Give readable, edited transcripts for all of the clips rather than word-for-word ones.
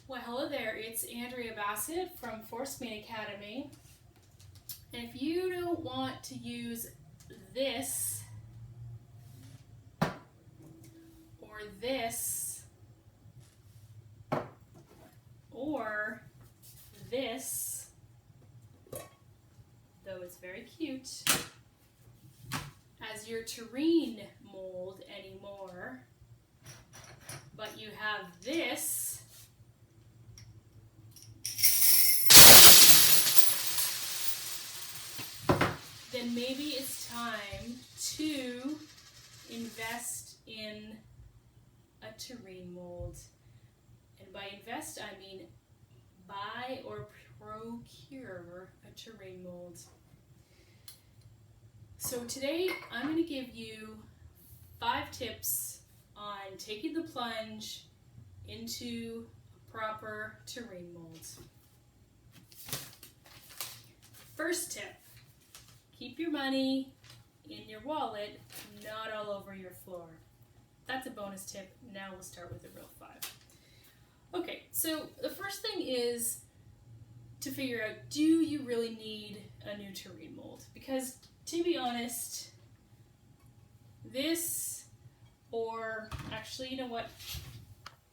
Well, hello there, it's Andrea Bassett from Forcemeat Academy. And if you don't want to use this or this or this, though it's very cute, as your terrine mold anymore, but you have this, then maybe it's time to invest in a terrine mold. And by invest, I mean buy or procure a terrine mold. So today I'm going to give you 5 tips on taking the plunge into a proper terrine mold. First tip. Keep your money in your wallet, not all over your floor. That's a bonus tip. Now we'll start with the real 5. Okay, so the first thing is to figure out, do you really need a new terrine mold? Because to be honest, this, or actually, you know what?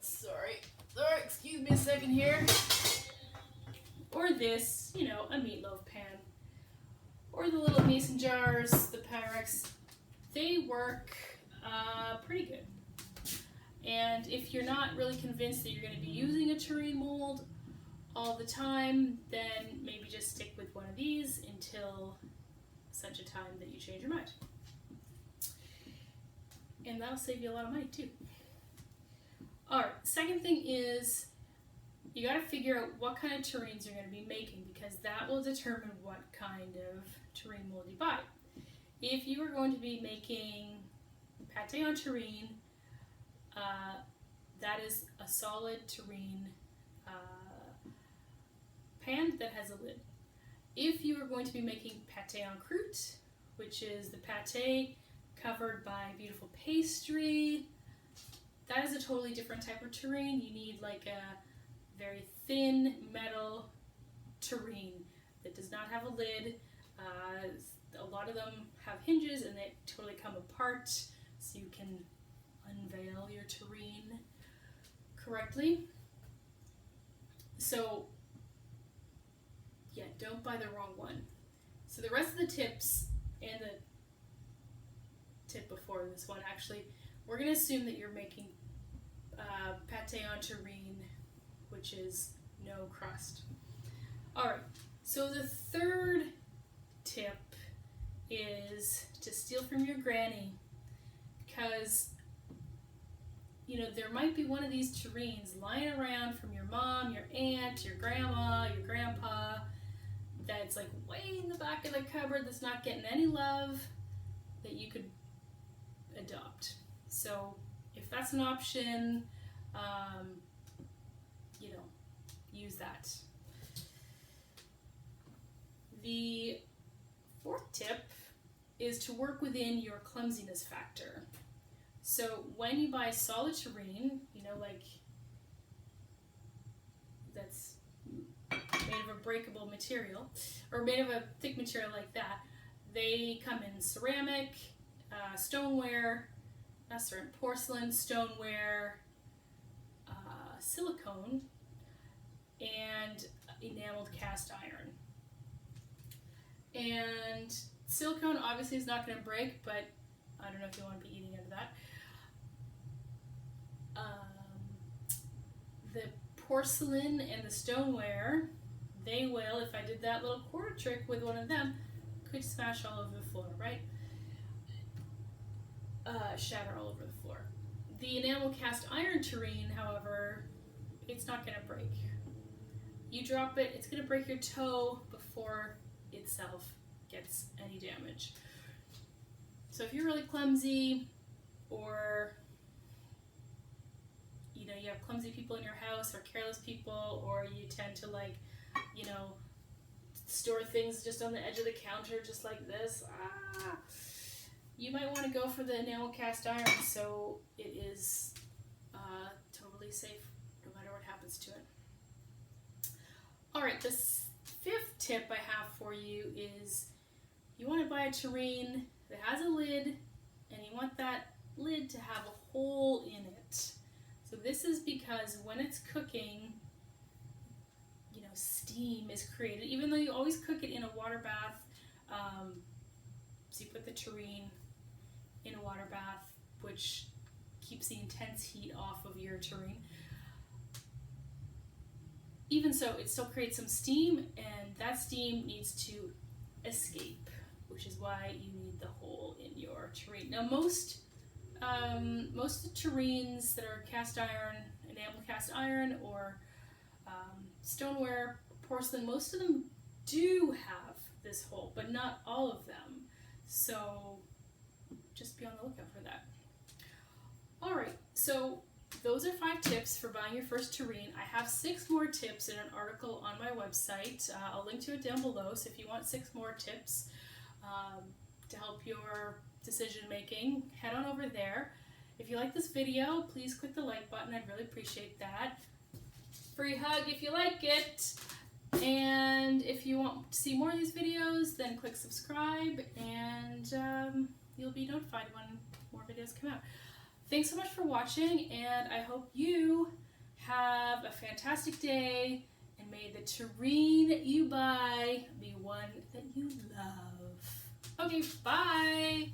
Sorry, excuse me a second here. Or this, you know, a meatloaf pan. Or the little mason jars, the Pyrex, they work pretty good. And if you're not really convinced that you're going to be using a terrine mold all the time, then maybe just stick with one of these until such a time that you change your mind. And that'll save you a lot of money too. Alright, second thing is you got to figure out what kind of terrines you're going to be making, because that will determine what kind of terrine mold you buy. If you are going to be making pate en terrine, that is a solid terrine pan that has a lid. If you are going to be making pate en croûte, which is the pate covered by beautiful pastry, that is a totally different type of terrine. You need like a very thin metal terrine that does not have a lid. A lot of them have hinges and they totally come apart, so you can unveil your terrine correctly. So yeah, don't buy the wrong one. So the rest of the tips, and the tip before this one actually, we're going to assume that you're making pate en terrine, which is no crust. Alright, so the third tip is to steal from your granny, because you know there might be one of these terrines lying around from your mom, your aunt, your grandma, your grandpa, that's like way in the back of the cupboard that's not getting any love, that you could adopt. So if that's an option, you know, use that. The 4th tip is to work within your clumsiness factor. So when you buy solid terrine, you know, like that's made of a breakable material, or made of a thick material like that, they come in ceramic, stoneware, porcelain, stoneware, silicone, and enameled cast iron. And silicone obviously is not going to break, but I don't know if you want to be eating out of that. The porcelain and the stoneware, they will, if I did that little quarter trick with one of them, could smash all over the floor, right? Shatter all over the floor. The enamel cast iron terrine, however, it's not going to break. You drop it, it's going to break your toe before itself gets any damage. So if you're really clumsy, or you know you have clumsy people in your house, or careless people, or you tend to like, you know, store things just on the edge of the counter just like this, you might want to go for the enamel cast iron, so it is totally safe no matter what happens to it. All right, the fifth tip I have for you is you want to buy a terrine that has a lid, and you want that lid to have a hole in it. So this is because when it's cooking, you know, steam is created, even though you always cook it in a water bath. So you put the terrine in a water bath, which keeps the intense heat off of your terrine. Even so, it still creates some steam, and that steam needs to escape, which is why you need the hole in your terrine. Now, most of the terrines that are cast iron, enamel cast iron, or stoneware, porcelain, most of them do have this hole, but not all of them. So just be on the lookout for that. All right, so those are 5 tips for buying your first terrine. I have 6 more tips in an article on my website. I'll link to it down below, so if you want 6 more tips to help your decision making, head on over there. If you like this video, please click the like button. I'd really appreciate that. Free hug if you like it. And if you want to see more of these videos, then click subscribe, and you'll be notified when more videos come out. Thanks so much for watching, and I hope you have a fantastic day, and may the terrine you buy be one that you love. Okay, bye!